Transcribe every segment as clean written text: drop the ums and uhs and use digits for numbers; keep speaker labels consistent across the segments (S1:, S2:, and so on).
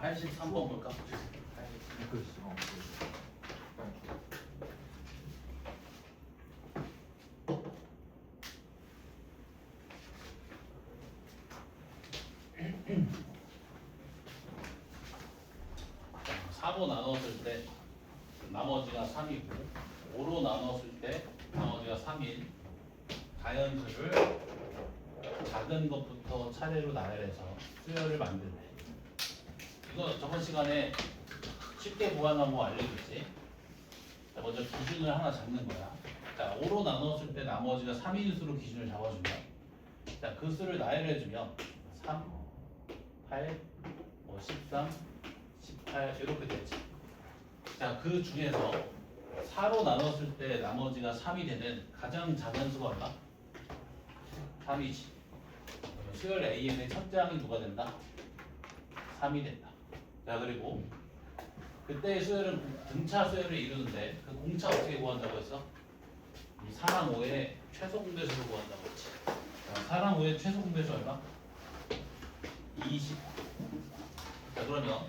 S1: 83번 볼까?
S2: 그렇죠.
S1: 4로 나눴을 때 나머지가 3이고 5로 나눴을 때 나머지가 3인 가연수를 작은 것부터 차례로 나열해서 수열을 만들래. 이거 저번 시간에 쉽게 구하는 거 알려줬지? 자, 먼저 기준을 하나 잡는 거야. 자, 5로 나눴을 때 나머지가 3인수로 기준을 잡아주면, 자, 그 수를 나열해주면 3, 8, 13, 18 이렇게 됐지. 자, 그 중에서 4로 나눴을 때 나머지가 3이 되는 가장 작은 수가 얼마? 3이지. 수열 AN의 첫 장이 누가 된다? 3이 된다. 자, 그리고 그때의 수열은 등차 수열을 이루는데 그 공차 어떻게 구한다고 했어? 이 4랑 5의 최소 공배수를 구한다고 했지. 자, 4랑 5의 최소 공배수 얼마? 20. 자, 그러면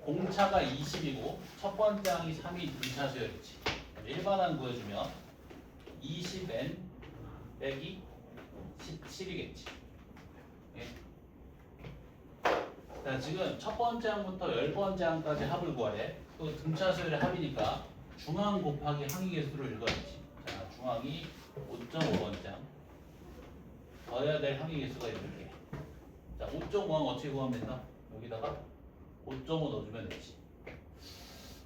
S1: 공차가 20이고 첫 번째 항이 3이 등차 수열이지. 일반항 구해주면 20n 빼기 17이겠지. 예. 자, 지금 첫 번째 항부터 10번째 항까지 합을 구하래. 또 등차 수열의 합이니까 중항 곱하기 항의 개수를 읽어야지. 자, 중항이 5.5번째 항 더해야 될 항의 개수가 이렇게. 자, 5.5항 어떻게 구하면 된다? 여기다가 5.5 넣어주면 되지.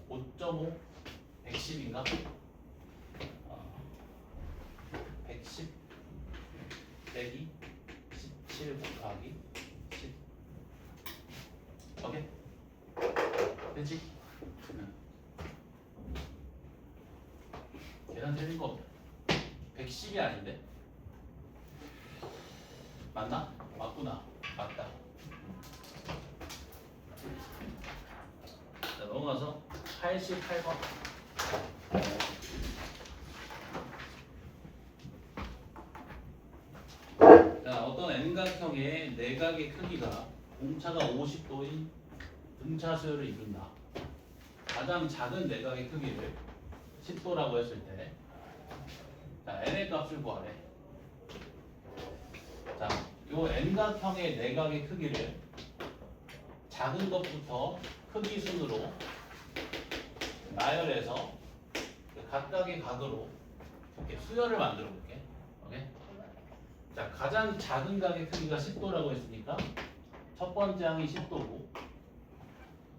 S1: 5.5 110인가? 110 빼기 17 곱하기 10. 오케이? 되지? 응. 계산 틀린 거 없다. 110이 아닌데? 맞나? 맞구나. 맞다. 자, 넘어가서 88번. 자, 어떤 N각형의 내각의 크기가 공차가 50도인 등차 수열을 이룬다. 가장 작은 내각의 크기를 10도라고 했을 때, 자, n의 값을 구하래. 자, 요 N각형의 내각의 크기를 작은 것부터 크기 순으로 나열해서 각각의 각으로 이렇게 수열을 만들어 볼게. 오케이? 자, 가장 작은 각의 크기가 10도라고 했으니까 첫 번째 항이 10도고,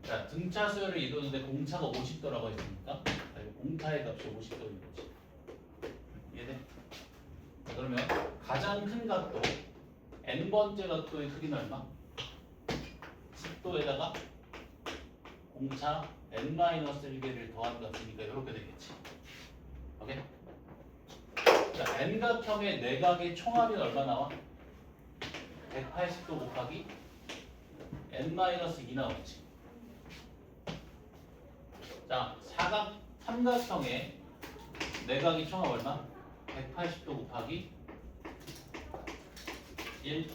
S1: 자, 등차 수열을 이루는데 공차가 50도라고 했으니까 자, 공차의 값이 50도인 거지. 이해돼? 자, 그러면 가장 큰 각도 n번째 각도의 크기는 얼마? 10도에다가 공차 n-1개를 더한 값이니까 이렇게 되겠지. 오케이? 자, n각형의 내각의 총합이 얼마 나와? 180도 곱하기 n-2 나오지. 자, 삼각형의 내각의 총합 얼마? 180도 곱하기 1.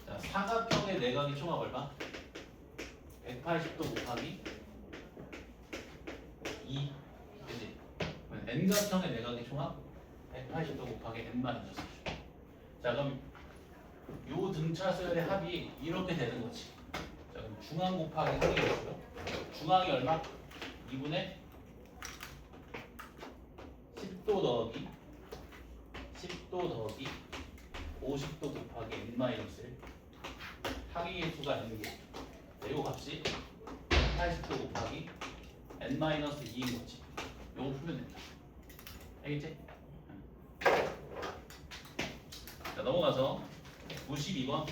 S1: 자, 사각형의 내각의 총합 얼마? 180도 곱하기 2. 그지? n각형의 내각의 총합 180도 곱하기 n-1. 자, 그럼 요 등차 수열의 합이 이렇게 되는 거지. 자, 그럼 중항 곱하기 항이 되고요. 중항이 얼마? 2분의 10도 더하기 10도 더하기 50도 곱하기 n-1. 항의 개수가 있는 게, 자, 요 값이 80도 곱하기 n-2인 거지. 요거 풀면 된다. 알겠지? 자, 넘어가서 92번.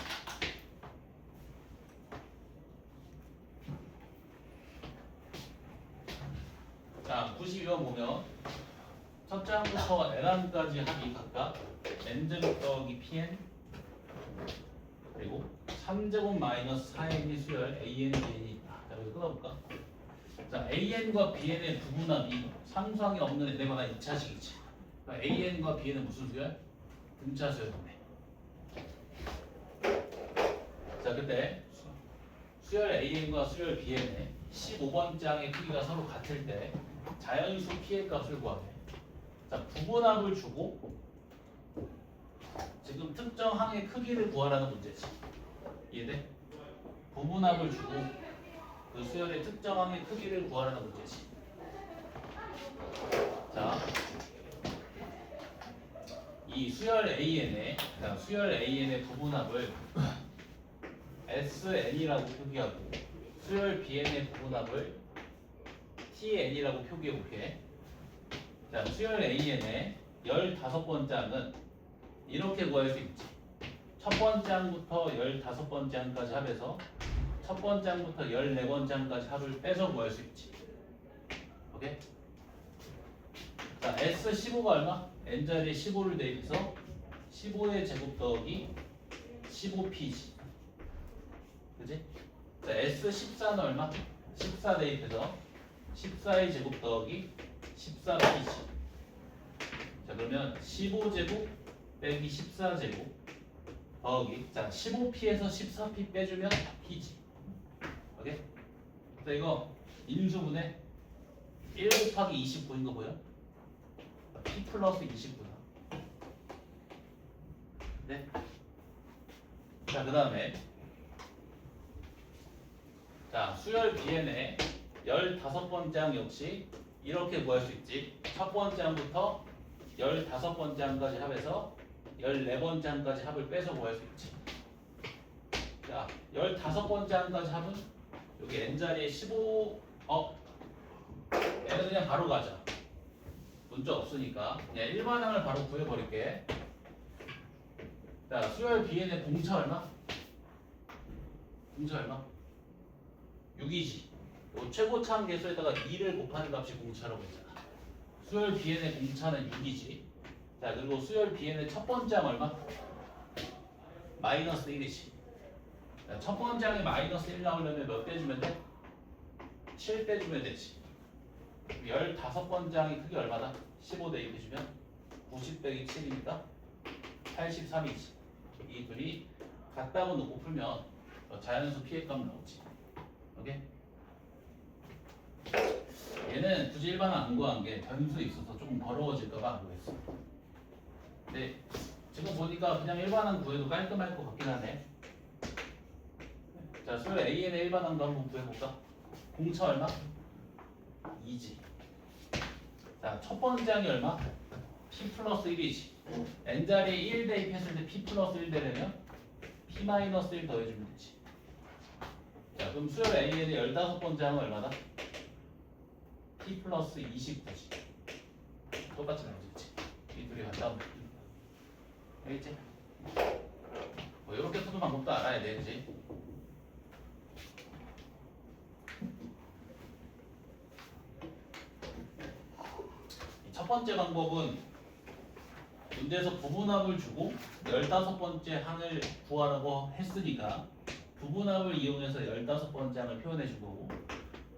S1: 자, 92번 보면 첫 장부터 n항까지 합이 각각 n제곱 더하기 pn 그리고 3제곱 마이너스 4n이 수열 an, bn이 있다. 자, 여기서 끊어볼까? 자, an과 bn의 부분합이 상수항이 없는 n에거나 2차식이지. 그러니까 an과 bn은 무슨 수열? 등차 수열이네. 자, 그때 수열 AN과 수열 BN의 15번 장의 크기가 서로 같을 때 자연수 P의 값을 구하래. 자, 부분합을 주고 지금 특정 항의 크기를 구하라는 문제지. 이해돼? 부분합을 주고 그 수열의 특정 항의 크기를 구하라는 문제지. 자, 이 수열 AN의 부분합을 SN이라고 표기하고 수열 BN의 부분합을 TN이라고 표기해볼게. 자, 수열 AN의 15번장은 이렇게 구할 수 있지. 첫 번장부터 15번장까지 합해서 첫 번장부터 14번장까지 합을 빼서 구할 수 있지. 오케이? 자, S15가 얼마? N자리에 15를 대입해서 15의 제곱 더하기 15P지. 그지? 자, S14는 얼마? 14 대입해서 14의 제곱 더하기 14P지. 자, 그러면 15제곱 빼기 14제곱 더하기, 자, 15P에서 14P 빼주면 P지. 오케이? 자, 이거 인수분해 1 곱하기 29인 거 보여? P 플러스 29다. 네? 자, 그 다음에 자, 수열 BN의 15번장 역시 이렇게 구할 수 있지. 첫 번장부터 15번장까지 합해서 14번장까지 합을 빼서 구할 수 있지. 자, 15번장까지 합은 여기 N자리에 15, 얘는 그냥 바로 가자. 문자 없으니까 그냥 일반항을 바로 구해버릴게. 자, 수열 BN의 공차 얼마? 공차 얼마? 6이지. 요 최고차항 계수에다가 2를 곱하는 값이 공차라고 했잖아. 수열 BN의 공차는 6이지. 자, 그리고 수열 BN의 첫 번장 얼마? 마이너스 1이지. 자, 첫 번장에 마이너스 1 나오려면 몇 빼주면 돼? 7 빼주면 되지. 15번장의 크기 얼마다? 15 대입해주면 90 빼기 7이니까 83이지. 이 둘이 같다고 놓고 풀면 자연수 P의 값 나오지. 오케이? 얘는 굳이 일반항 안 구한 게 변수에 있어서 조금 버러워질까봐 안 구했어. 근데 지금 보니까 그냥 일반항 구해도 깔끔할 것 같긴 하네. 자, 수열 AN의 일반항도 한번 구해볼까? 공차 얼마? 2지. 자, 첫 번장이 얼마? P 플러스 1이지. N자리에 1 대입했을 때 P 플러스 1 되려면 P 마이너스 1 더해주면 되지. 자, 그럼 수열 AN의 15번장은 얼마다? P 플러스 29지. 똑같이 나오겠지. 이 둘이 같다 하면 알겠지? 뭐 이렇게 푸는 방법도 알아야 돼, 그지? 첫 번째 방법은 문제에서 부분합을 주고 15번째 항을 구하라고 했으니까 부분합을 이용해서 15번장을 표현해 준 거고,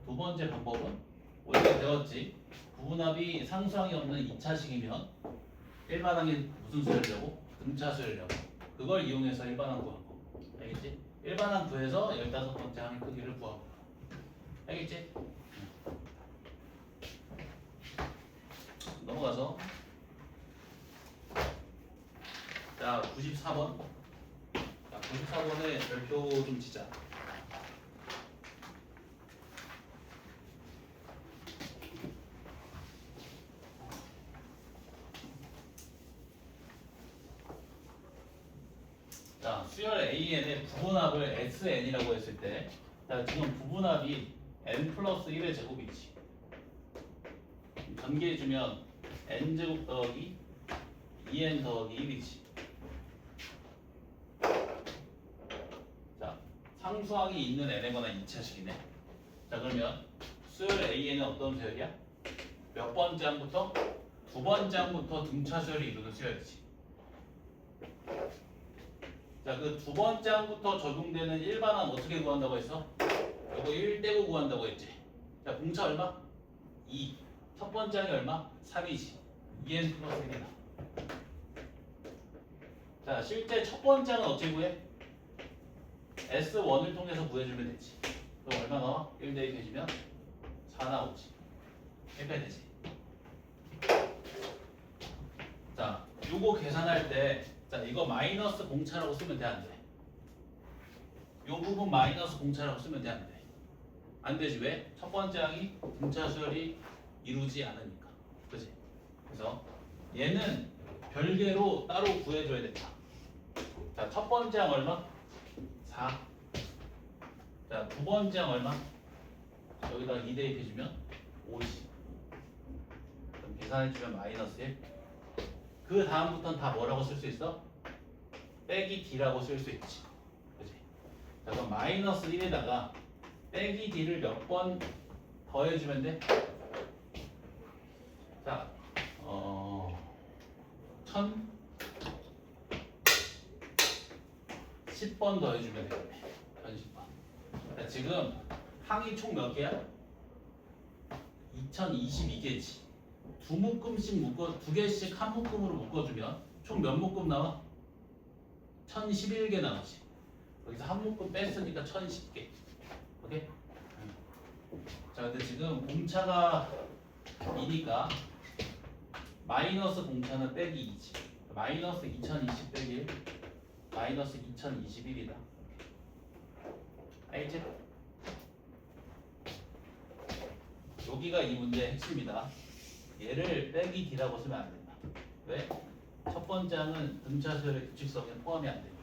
S1: 두 번째 방법은 우리가 배웠지. 부분합이 상수항이 없는 2차식이면 일반항이 무슨 수열이라고? 등차수열이라고. 그걸 이용해서 일반항 구한 거. 알겠지? 일반항 구해서 15번째 항의 크기를 구하고. 알겠지? 넘어가서 자, 94번. 자, 94번의 별표 좀 치자. 자, 수열 AN의 부분합을 SN이라고 했을 때, 자, 지금 부분합이 N 플러스 1의 제곱이지. 전개해주면 N제곱 더하기 2N 더하기 1이지. 자, 상수항이 있는 N에 관한 2차식이네. 자, 그러면 수열 AN은 어떤 수열이야? 몇 번장부터? 두 번장부터 등차수열이 이루는 수열이지. 자, 그 두 번장부터 적용되는 일반항 어떻게 구한다고 했어? 이거 1 떼고 구한다고 했지. 자, 공차 얼마? 2. 첫 번장이 얼마? 3이지. 2n 플러스 1이다. 자, 실제 첫 번장은 어떻게 구해? S1을 통해서 구해주면 되지. 그럼 얼마 나와? 1 대입해주면 4 나오지. 이렇게 되지. 자, 요거 계산할 때, 자, 이거 마이너스 공차라고 쓰면 돼, 안 돼? 요 부분 마이너스 공차라고 쓰면 돼, 안 돼? 안 되지. 왜? 첫 번째 항이 등차 수열이 이루지 않으니까. 그지? 그래서 얘는 별개로 따로 구해줘야 된다. 자, 첫 번째 항 얼마? 4. 자, 두 번째 항 얼마? 여기다가 2 대입해주면 50. 그럼 계산해주면 마이너스 1. 그 다음부터는 다 뭐라고 쓸 수 있어? 빼기 D라고 쓸 수 있지. 그지? 자, 그럼 마이너스 1에다가 빼기 D를 몇 번 더해주면 돼? 자, 1000번 더해주면 되겠네. 1010번. 자, 지금 항이 총 몇 개야? 2022개지. 두 묶음씩 두 개씩 한 묶음으로 묶어주면 총 몇 묶음 나와? 1011개 나오지. 여기서 한 묶음 뺐으니까 1010개. 오케이? 자, 근데 지금 공차가 2니까 마이너스 공차는 빼기 2지. 마이너스 2020 빼기 1, 마이너스 2021이다. 알겠지? 여기가 이 문제의 핵심이다. 얘를 빼기 D라고 쓰면 안 된다. 왜? 첫 번째 항은 등차 수열의 규칙성에 포함이 안 됩니다.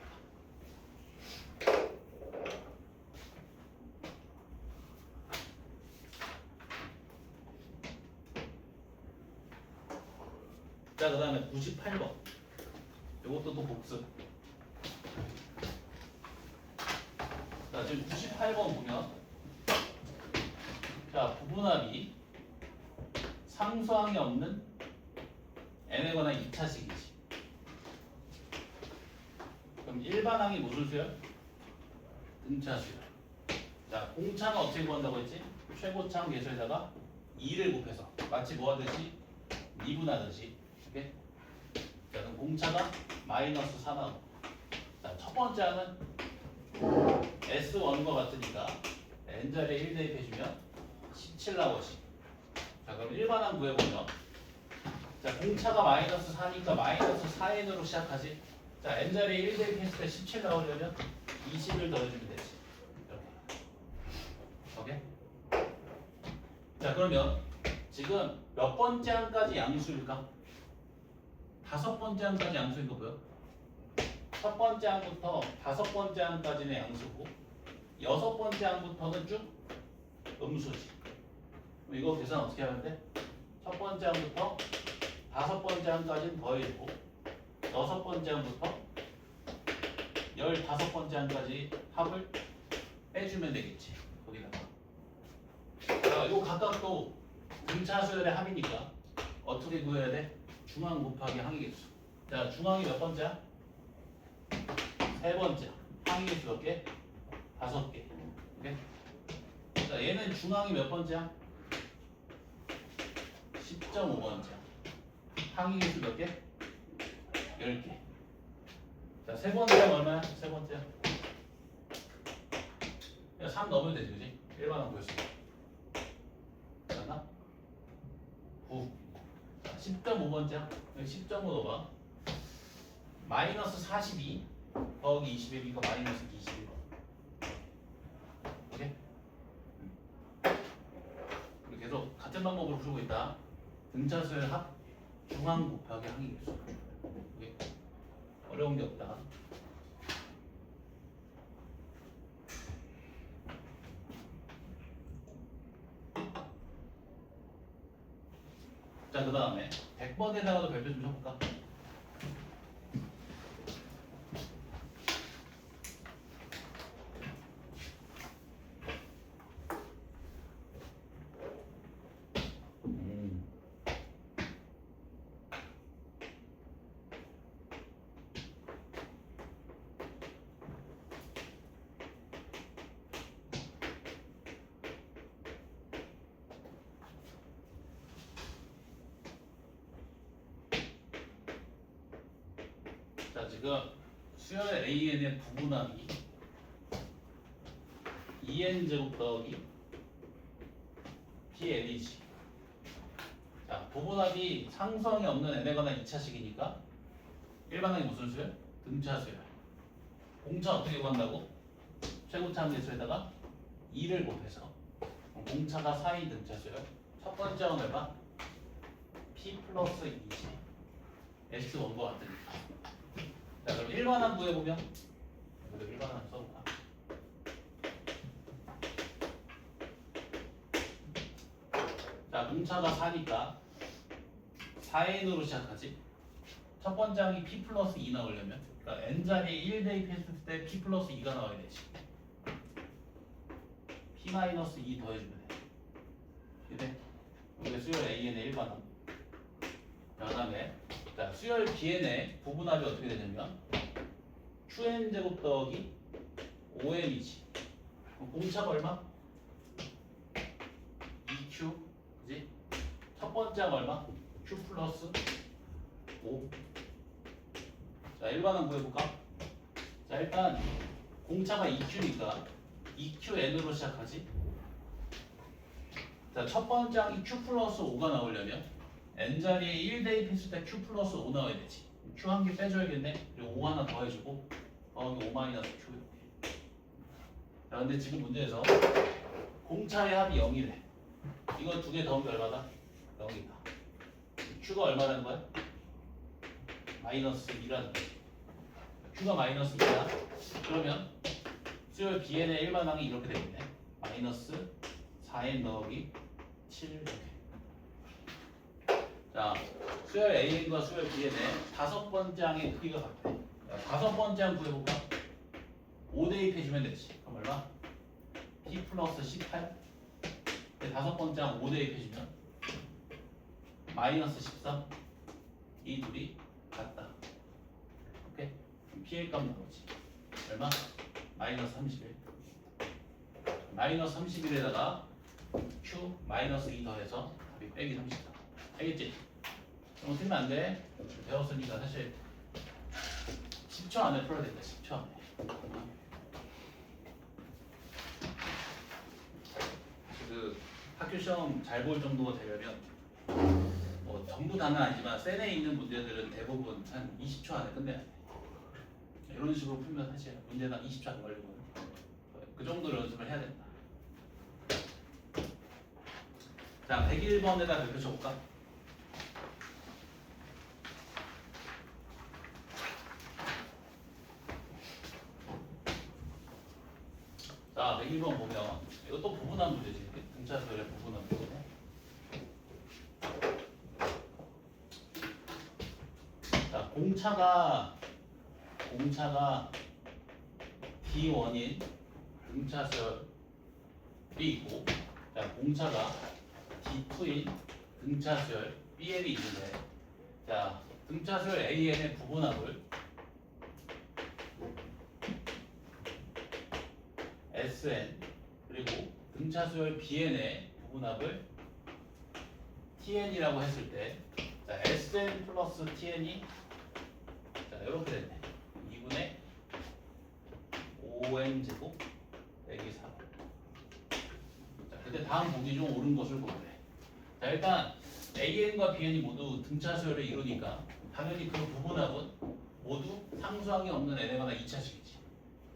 S1: 자, 그 다음에 98번. 이것도 또 복습. 자, 지금 98번 보면, 자, 부분합이 상수항이 없는 n에 관한 2차식이지. 그럼 일반항이 무슨 수열? 등차 수열. 자, 공차는 어떻게 구한다고 했지? 최고차항 계수에다가 2를 곱해서 마치 뭐 하듯이 미분하듯이. 오케이? 자, 그럼 공차가 마이너스 4 나오고. 자, 첫 번째 항은 S1과 같으니까 n자리에 1 대입해주면 17 나오지. 자, 그럼 일반항 구해보면, 자, 공차가 마이너스 4니까 마이너스 4n으로 시작하지. 자, n자리에 1 대입했을 때 17 나오려면 20을 더해주면 되지. 이렇게. 오케이? 자, 그러면 지금 몇 번째 항까지 양수일까? 5번째 항까지 양수인 거 보여? 첫 번째 항부터 5번째 항까지는 양수고 6번째 항부터는 쭉 음수지. 그럼 이거 계산 어떻게 하면 돼? 첫 번째 항부터 5번째 항까지는 더해주고 6번째 항부터 15번째 항까지 합을 빼주면 되겠지. 거기다가. 자, 요 각각도 등차 수열의 합이니까 어떻게 구해야 돼? 중항 곱하기 항의 개수. 자, 중항이 몇 번째야? 3번째. 항의 개수 몇 개? 5개. 오케이? 자, 얘는 중항이 몇 번째야? 10.5번째야. 항의 개수 몇 개? 10개. 자, 세 번째는 얼마야? 세 번째야? 그냥 3 넣으면 되지, 그지? 일반항 구했어. 맞나? 9. 10.5번째야. 10.5 넣어봐. 마이너스 42 더하기 21이니까 마이너스 21. 오케이? 그리고 계속 같은 방법으로 풀고 있다. 등차수열 합, 중항 곱하기 항의 개수. 오케이? 어려운 게 없다. 자, 그 다음에 100번에다가도 별표 좀 쳐볼까? 자, 지금 수열 AN의 부분함이 2n제곱 더하기 pn이지. 자, 부분합이 상수항이 없는 n에 관한 2차식이니까 일반항이 무슨 수열? 등차수열. 공차 어떻게 구한다고? 최고차 함수에다가 2를 곱해서 공차가 4인 등차수열. 첫 번째 항은 얼마? p 플러스 2지. s 원과 같으니까. 자, 그럼 일반항 구해보면 이거 일반항 써볼까? 자, 공차가 4니까 4n으로 시작하지. 첫 번째 항이 p 플러스 2 나오려면, 그러니까 n자리에 1 대입했을 때 p 플러스 2가 나와야 되지. p 마이너스 2 더해주면 돼. 이래. 여기 수열 an의 일반항. 그 다음에 자, 수열 bn의 부분합이 어떻게 되냐면 qn제곱 더하기 5n이지. 공차가 얼마? 2q. 그지? 첫 번째 항 얼마? q 플러스 5. 자, 일반항 구해볼까? 자, 일단 공차가 2q니까 2qn으로 시작하지. 자, 첫 번째 항이 q 플러스 5가 나오려면 n자리에 1 대입했을 때 q 플러스 5 나와야 되지. q 한 개 빼줘야겠네. 그리고 5 하나 더해주고 더하기 5 마이너스 q 이렇게. 자, 근데 지금 문제에서 공차의 합이 0이래. 이거 두 개 더하면 얼마다? 0이다. q가 얼마라는 거야? 마이너스 2라는 거지. q가 마이너스 2다. 그러면 수열 bn의 일반항이 이렇게 되겠네. 마이너스 4n 더하기 7 이렇게. 자, 수열 an과 수열 bn의 다섯 번째 항의 크기가 같대. 다섯 번째 항 구해볼까? 5 대입해주면 되지. 그럼 얼마? p 플러스 18. 다섯 번째 항 5 대입해주면 마이너스 13. 이 둘이 같다. 오케이? p의 값 나오지. 얼마? 마이너스 31. 마이너스 31에다가 q 마이너스 2 더해서 답이 빼기 34. 알겠지? 너무 틀리면 안 돼. 배웠으니까 사실 10초 안에 풀어야 된다. 10초 안에. 그 학교 시험 잘 볼 정도가 되려면 뭐 전부 다는 아니지만 센에 있는 문제들은 대부분 한 20초 안에 끝내야 돼. 이런 식으로 풀면 사실 문제당 20초 안 걸리고 그 정도 연습을 해야 된다. 자, 101번에다 이렇게 쳐볼까? 자, 101번 보면 이것도 부분한 문제지. 등차수열의 부분한 문제네. 자, 공차가 D1인 등차수열이 있고, 자, 공차가 D2인 등차수열 BN이 있는데, 자, 등차수열 AN의 부분합을 SN 그리고 등차수열 BN의 부분합을 TN이라고 했을 때, 자, SN 플러스 TN이 자, 이렇게 됐네. 2분의 5n 제곱 빼기 4. 자, 근데 다음 보기 중 옳은 것을 고르래. 자, 일단 AN과 BN이 모두 등차수열을 이루니까 당연히 그 부분합은 모두 상수항이 없는 n에 관한 2차식이지.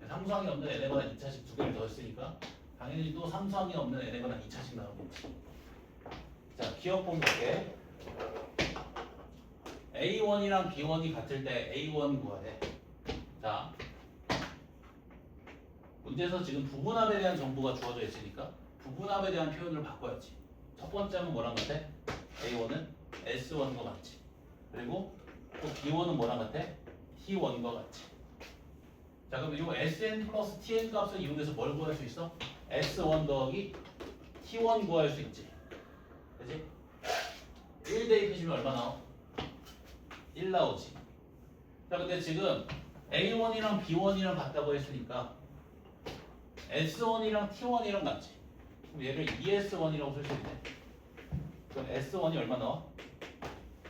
S1: 상수항이 없는 n에 관한 2차식 두 개를 더했으니까 당연히 또 상수항이 없는 n에 관한 2차식 나오겠지. 자, 기억본 볼게. A1이랑 B1이 같을 때 A1 구하래. 자, 문제에서 지금 부분합에 대한 정보가 주어져 있으니까 부분합에 대한 표현을 바꿔야지. 첫 번째는 뭐랑 같아? A1은 S1과 같지. 그리고 또 B1은 뭐랑 같아? T1과 같지. 자, 그럼 이 SN 플러스 TN 값을 이용해서 뭘 구할 수 있어? S1 더하기 T1 구할 수 있지. 그치? 1 대입해주면 얼마 나와? 1 나오지. 자, 근데 지금 A1이랑 B1이랑 같다고 했으니까 S1이랑 T1이랑 같지. 그럼 얘를 ES1이라고 쓸 수 있네. 그럼 S1이 얼마 나와?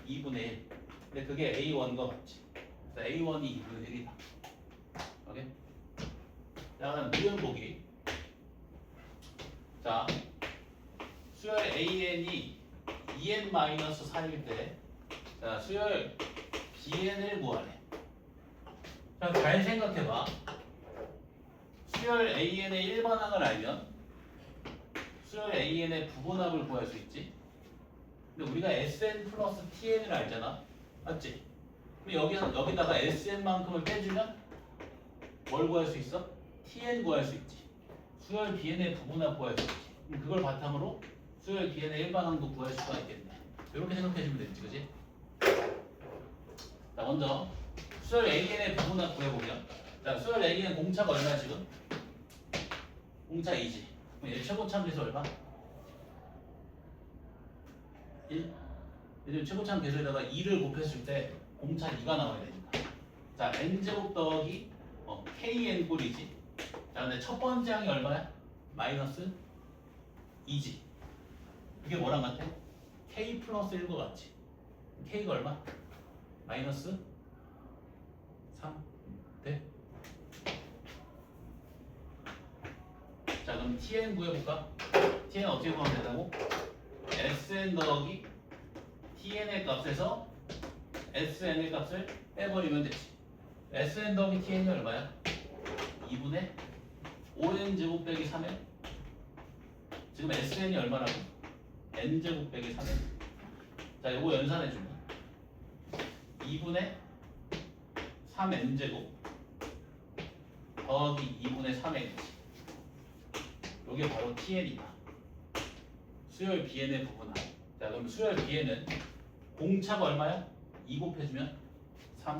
S1: 2분의 1. 근데 그게 A1과 같지. 그래서 A1이 2분의 1이다. 오케이? 자, 그다음 니은 보기. 자, 수열 AN이 2n-4일 때, 자, 수열 BN을 구하래. 자, 잘 생각해봐. 수열 AN의 일반항을 알면 수열 AN의 부분합을 구할 수 있지. 근데 우리가 SN 플러스 TN을 알잖아. 맞지? 그럼 여기다가 SN만큼을 빼주면 뭘 구할 수 있어? TN 구할 수 있지. 수열 BN의 부분합 구할 수 있지. 그럼 그걸 바탕으로 수열 BN의 일반항도 구할 수가 있겠네. 이렇게 생각해주면 되지, 그지? 자, 먼저 수열 AN의 부분합 구해보면, 자, 수열 AN 공차가 얼마야 지금? 공차 2지. 그럼 얘 최고참 계수 얼마? 1? 왜냐면 최고참 계수에다가 2를 곱했을 때 공차 2가 나와야 되니까. 자, n제곱 더하기 kn 꼴이지. 자, 근데 첫 번째 항이 얼마야? 마이너스 2지. 이게 뭐랑 같아? k 플러스 1과 같지. k가 얼마? 마이너스 3 돼? 자, 그럼 tn 구해볼까? tn 어떻게 구하면 된다고? sn 더하기 tn의 값에서 sn의 값을 빼버리면 되지. sn 더하기 tn이 얼마야? 2분의 5n 제곱 빼기 3n. 지금 sn이 얼마라고? n 제곱 빼기 3n. 자, 이거 연산해주면 2분의 3n 제곱 더하기 2분의 3n이지. 이게 바로 tn이다. 수열 bn의 부분합. 자, 그럼 수열 bn은 공차가 얼마야? 2 곱해주면 3.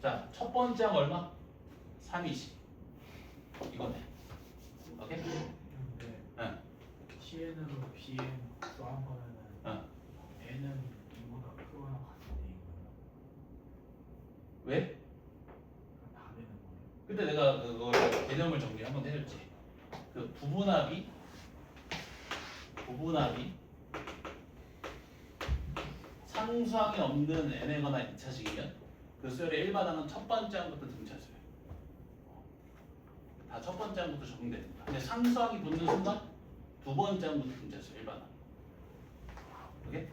S1: 자, 첫 번째 항 얼마? 3이지. 이거네. 오케이?
S2: 근데
S1: 응.
S2: TN으로 BN 더한 거면은
S1: 응.
S2: N은 2보다 크거나 같은데
S1: 왜?
S2: 이거 다 되는 거예요.
S1: 그때 내가 그거 개념을 정리 한번 해줬지. 그 부분합이 상수항이 없는 n에거나 2차식이면 그 수열의 일반항은 첫 번째 항부터 등차수예요. 다 첫 번째 항부터 적용됩니다. 근데 상수항이 붙는 순간 두 번째 항부터 등차수예요. 일반항. 오케이?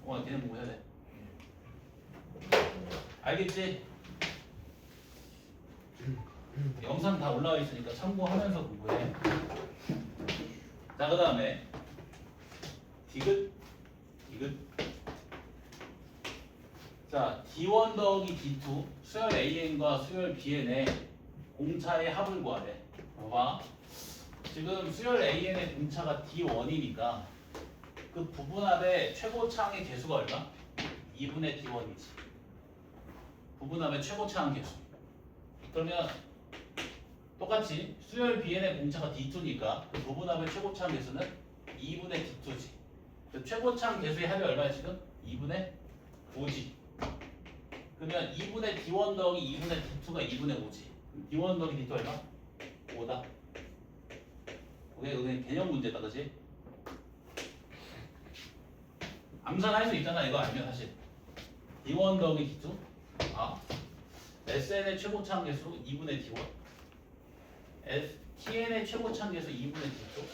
S1: 오늘 개념 공부해야 돼. 알겠지? 영상 다 올라와 있으니까 참고하면서 공부해. 자, 그 다음에 디귿. 자, D1 더하기 D2 수열 AN과 수열 BN의 공차의 합을 구하래. 봐봐. 지금 수열 AN의 공차가 D1이니까 그 부분합의 최고차항의 개수가 얼마? 2분의 D1이지. 부분합의 최고차항 개수. 그러면 똑같이 수열 BN의 공차가 D2니까 그 부분합의 최고차항 개수는 2분의 D2지. 그 최고차항 개수의 합이 얼마야 지금? 2분의 5지. 그러면 2분의 D1 더하기 2분의 D2가 2분의 5지. D1 더하기 D2 얼마? 5다. 그게 개념 문제다, 그지? 암산할 수 있잖아, 이거 알면 사실. D1 더하기 D2. SN의 최고차항 개수 2분의 D1. TN의 최고차항 개수 2분의 D2.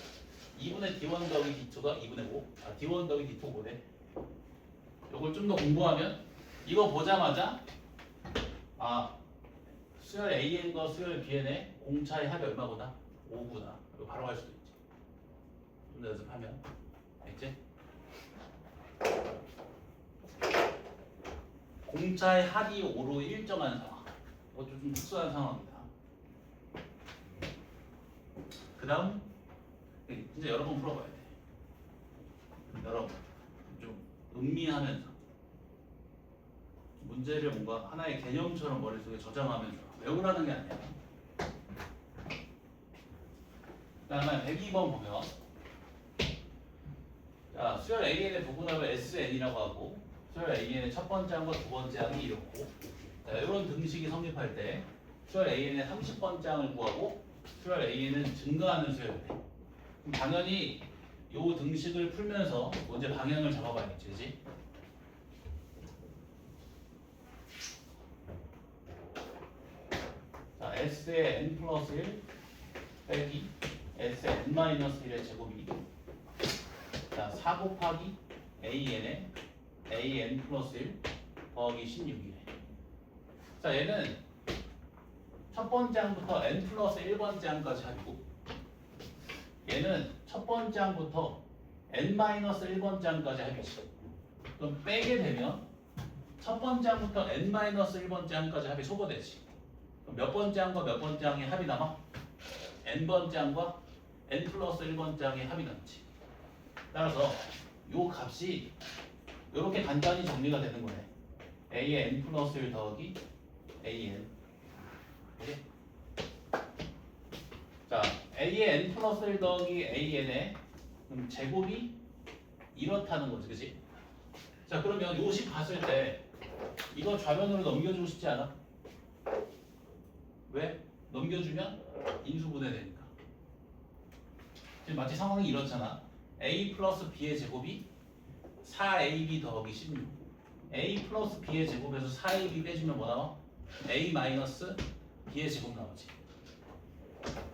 S1: 2분의 D1 더하기 D2가 2분의 5. D1 더하기 D2 5네. 이걸 좀 더 공부하면 이거 보자마자 수열 AN과 수열 BN의 공차의 합이 얼마구나? 5구나. 이거 바로 할 수도 있지. 좀 더 연습하면. 알겠지? 공차의 합이 5로 일정한 상황. 이것도 좀 특수한 상황입니다. 그 다음 진짜 여러 번 풀어봐야 돼. 여러 번. 좀 음미하면서 문제를 뭔가 하나의 개념처럼 머릿속에 저장하면 좋아. 외우라는 게 아니야. 그 다음에 102번 보면 자, 수열 AN의 부분합을 SN이라고 하고 수열 AN의 첫 번째 항과 두 번째 항이 이렇고, 자, 이런 등식이 성립할 때 수열 AN의 30번째 항을 구하고 수열 AN은 증가하는 수열이래. 그럼 당연히 이 등식을 풀면서 먼저 방향을 잡아봐야겠지, 그지? 자, S의 n 플러스 1 빼기 Sn-1의 제곱이 자, 4 곱하기 AN에 AN 플러스 1 더하기 16이래. 자, 얘는 첫 번째 항부터 n 플러스 1번째 항까지 합이고 얘는 첫 번째 항부터 n 마이너스 1번째 항까지 합이지. 그럼 빼게 되면 첫 번째 항부터 n 마이너스 1번째 항까지 합이 소거되지. 그럼 몇 번째 항과 몇 번째 항의 합이 남아? n번째 항과 n 플러스 1번째 항의 합이 남지. 따라서 요 값이 이렇게 간단히 정리가 되는 거네. a의 n 플러스 1 더하기 an. 오케이? 자, a의 n 플러스 1 더하기 an의 제곱이 이렇다는 거지, 그치? 자, 그러면 요식 봤을 때 이거 좌변으로 넘겨주고 싶지 않아? 왜? 넘겨주면 인수분해 되니까. 지금 마치 상황이 이렇잖아. a 플러스 b의 제곱이 4ab 더하기 16. a 플러스 b의 제곱에서 4ab 빼주면 뭐 나와? a 마이너스 b의 제곱 나오지.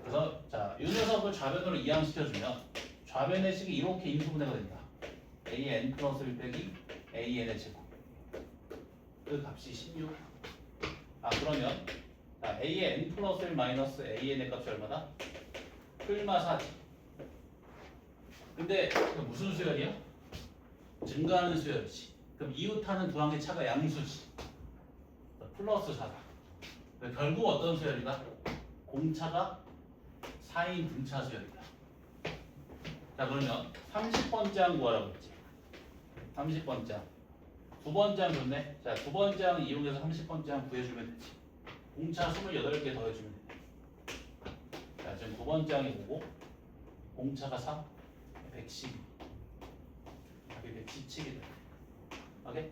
S1: 그래서 자, 이 녀석을 좌변으로 이항시켜주면 좌변의 식이 이렇게 인수분해가 된다. a의 n 플러스 1 빼기 an의 제곱. 그 값이 16. 아, 그러면 자, a의 n 플러스 1 마이너스 an의 값이 얼마다? 풀마 4지. 근데 무슨 수열이야? 증가하는 수열이지. 그럼 이웃하는 두 항의 차가 양수지. 플러스 4다. 결국 어떤 수열이다? 공차가 4인 등차 수열이다. 자, 그러면 30번째 항 구하라고 했지. 30번째 항. 두 번째 항 좋네. 자, 두 번째 항 이용해서 30번째 항 구해주면 되지. 공차 28개 더해주면 돼. 자, 지금 두 번째 항이 뭐고? 공차가 3, 112. 답이 117이다. 오케이?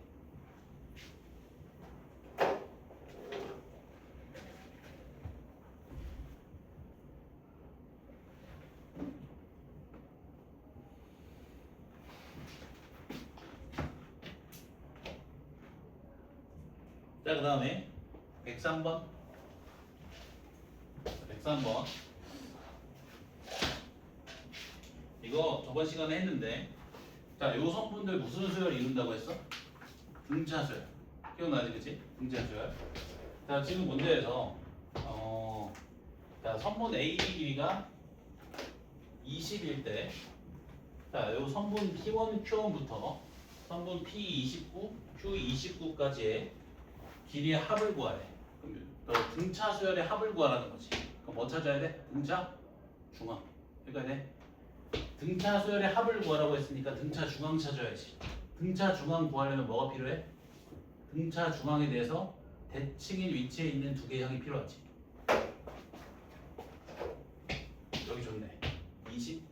S1: 자, 그 다음에 103번. 103번. 이거 저번 시간에 했는데, 자, 요 성분들 무슨 수열 이룬다고 했어? 등차 수열. 기억나지, 그치? 등차 수열. 자, 지금 문제에서 자, 성분 A 길이가 20일 때, 자, 요 성분 P1, Q1부터 성분 P29, Q29까지의 길이의 합을 구하래. 그럼 등차 수열의 합을 구하라는 거지. 그럼 뭐 찾아야 돼? 등차 중앙. 그러니까 돼. 등차 수열의 합을 구하라고 했으니까 등차 중앙 찾아야지. 등차 중앙 구하려면 뭐가 필요해? 등차 중앙에 대해서 대칭인 위치에 있는 두 개의 항이 필요하지. 여기 좋네. 20.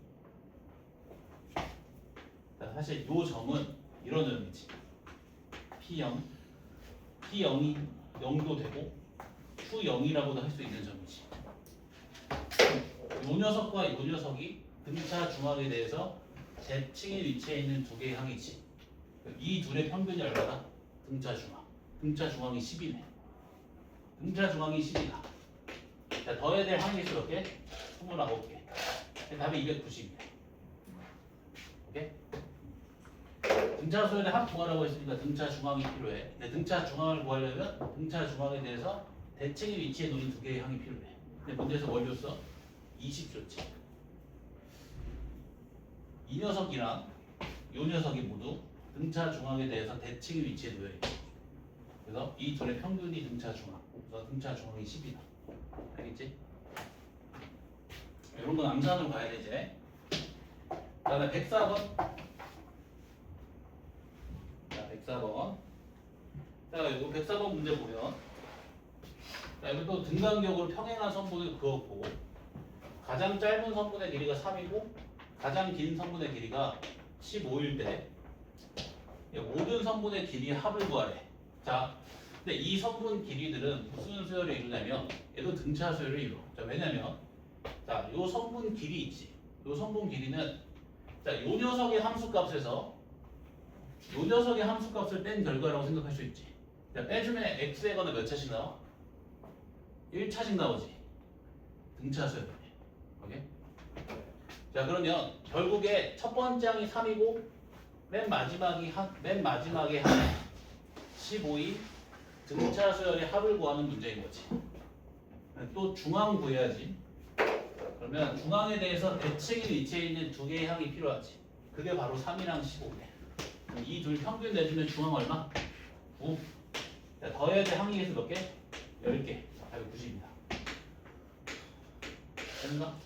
S1: 자, 사실 요 점은 이런 점이지. P0. P0이 0도 되고 Q0이라고도 할 수 있는 점이지. 요 녀석과 요 녀석이 등차 중앙에 대해서 대칭의 위치에 있는 두 개의 항이지. 이 둘의 평균이 얼마다? 등차 중앙. 등차 중앙이 10이네. 등차 중앙이 10이다. 자, 더해야 될 항이 수 몇 개? 29개. 답이 290이네. 오케이? 등차 수열의 합 구하라고 했으니까 등차 중앙이 필요해. 근데 등차 중앙을 구하려면 등차 중앙에 대해서 대칭의 위치에 놓인 두 개의 항이 필요해. 근데 문제에서 뭘 줬어? 20 줬지. 이 녀석이랑 이 녀석이 모두 등차 중앙에 대해서 대칭의 위치에 놓여 있어. 그래서 이 둘의 평균이 등차 중앙. 그래서 등차 중앙이 10이다. 알겠지? 이런 건 암산으로 가야 돼 이제. 그다음에 104번. 자, 104번. 자, 이거 104번 문제 보면, 자, 이거 또 등간격으로 평행한 선분을 그었고, 가장 짧은 선분의 길이가 3이고, 가장 긴 선분의 길이가 15일 때, 모든 선분의 길이의 합을 구하래. 자, 근데 이 선분 길이들은 무슨 수열을 이루냐면, 얘도 등차 수열을 이루. 자, 왜냐면, 자, 요 선분 길이 있지. 요 선분 길이는, 자, 요 녀석의 함수값에서 요 녀석의 함수값을 뺀 결과라고 생각할 수 있지. 자, 빼주면 x의 거는 몇 차씩 나와? 1차씩 나오지. 등차 수열이네. 오케이? 자 그러면 결국에 첫 번째 항이 3이고 맨 마지막에 항이 15인 등차 수열의 합을 구하는 문제인 거지. 또 중항 구해야지. 그러면 중항에 대해서 대칭인 위치에 있는 두 개의 항이 필요하지. 그게 바로 3이랑 15네. 이 둘 평균 내주면 중항 얼마? 9. 자, 더해야 될 항이 개수 몇 개? 10개. 90입니다. 됐나?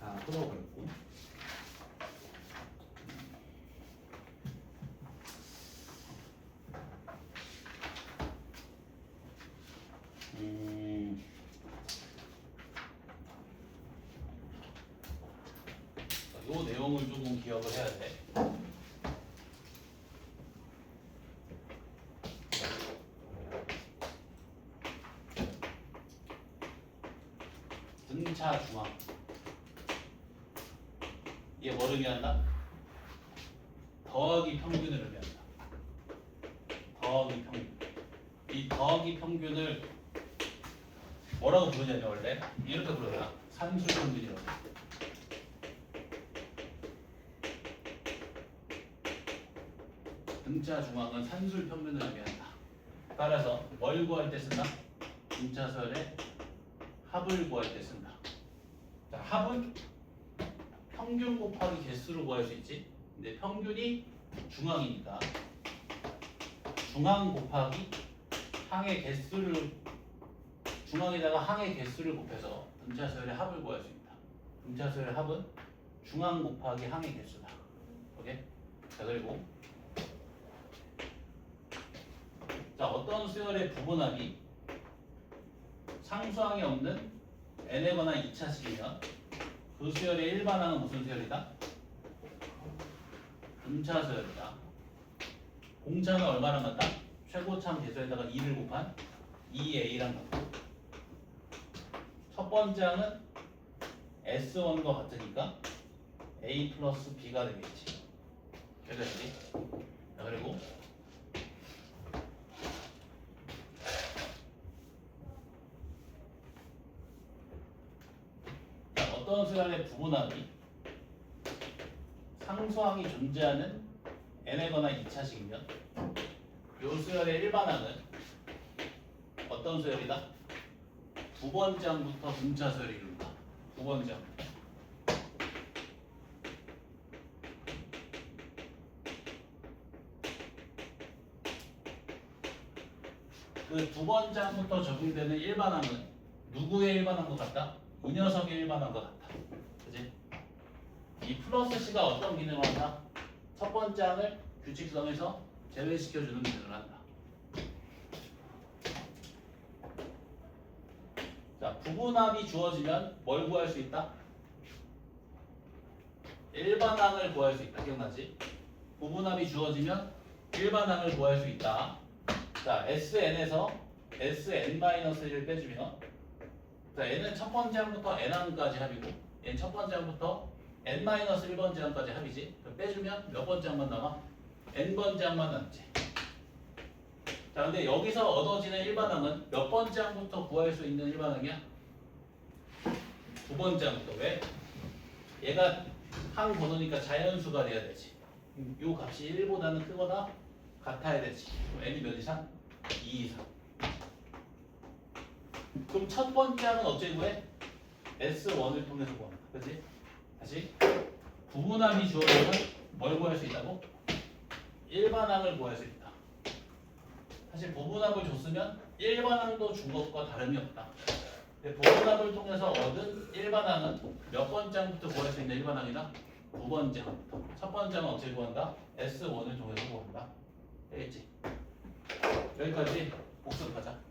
S1: 자, 풀어버렸고. 요 내용을 조금 기억을 해야 돼. 등차 중앙. 이게 뭐를 의미한다? 더하기 평균을 의미한다. 더하기 평균. 이 더하기 평균을 뭐라고 부르냐면 원래 이렇게 부르잖아. 산술 평균이라고. 등차 중앙은 산술 평균을 의미한다. 따라서 뭘 구할 때 쓴다? 등차설의 합을 구할 때 쓴다. 자, 합은 평균 곱하기 개수로 구할 수 있지. 근데 평균이 중앙이니까 중앙 곱하기 항의 개수를 중앙에다가 항의 개수를 곱해서 등차설의 합을 구할 수 있다. 등차설의 합은 중앙 곱하기 항의 개수다. 오케이? 자 그리고 자 어떤 수열의 부분합이 상수항이 없는 n에거나 2차식이면 그 수열의 일반항은 무슨 수열이다? 등차 수열이다. 공차는 얼마랑 같다? 최고참 개수에다가 2를 곱한 2a랑 같고 첫 번째 항은 S1과 같으니까 A 플러스 B가 되겠지. 되겠지? 자 그리고 자, 어떤 수열의 부분합이 상수항이 존재하는 n에거나 2차식이면 이 수열의 일반항은 어떤 수열이다? 두 번째 항부터 등차 수열이 이룬다. 두 번째 항. 그 두 번째 항부터 적용되는 일반항은 누구의 일반항과 같다? 이 녀석의 일반항과 같다. 그지? 이 플러스 C가 어떤 기능을 한다? 첫 번째 항을 규칙성에서 제외시켜주는 기능을 한다. 자, 부분합이 주어지면 뭘 구할 수 있다? 일반항을 구할 수 있다. 기억나지? 부분합이 주어지면 일반항을 구할 수 있다. 자, SN에서 SN-1을 빼주면 자, n은 첫 번째 항부터 n항까지 합이고 얘는 첫 번째 항부터 n-1번째 항까지 합이지. 그럼 빼주면 몇 번째 항만 남아? n번째 항만 남지. 자, 근데 여기서 얻어지는 일반항은 몇 번째 항부터 구할 수 있는 일반항이야? 두 번째 항부터. 왜? 얘가 항 번호니까 자연수가 돼야 되지. 요 값이 1보다는 크거나 같아야 되지. 그럼 n이 몇 이상? 2 이상. 그럼 첫 번째 항은 어째 구해? S1을 통해서 구한다. 그치? 다시 부분함이 주어지면 뭘 구할 수 있다고? 일반항을 구할 수 있다. 사실 부분함을 줬으면 일반항도 준 것과 다름이 없다. 근데 부분함을 통해서 얻은 일반항은 몇 번째 항부터 구할 수 있는 일반항이다? 두 번째 항부터. 첫 번째 항은 어떻게 구한다? S1을 통해서 구한다. 되겠지? 여기까지 복습하자.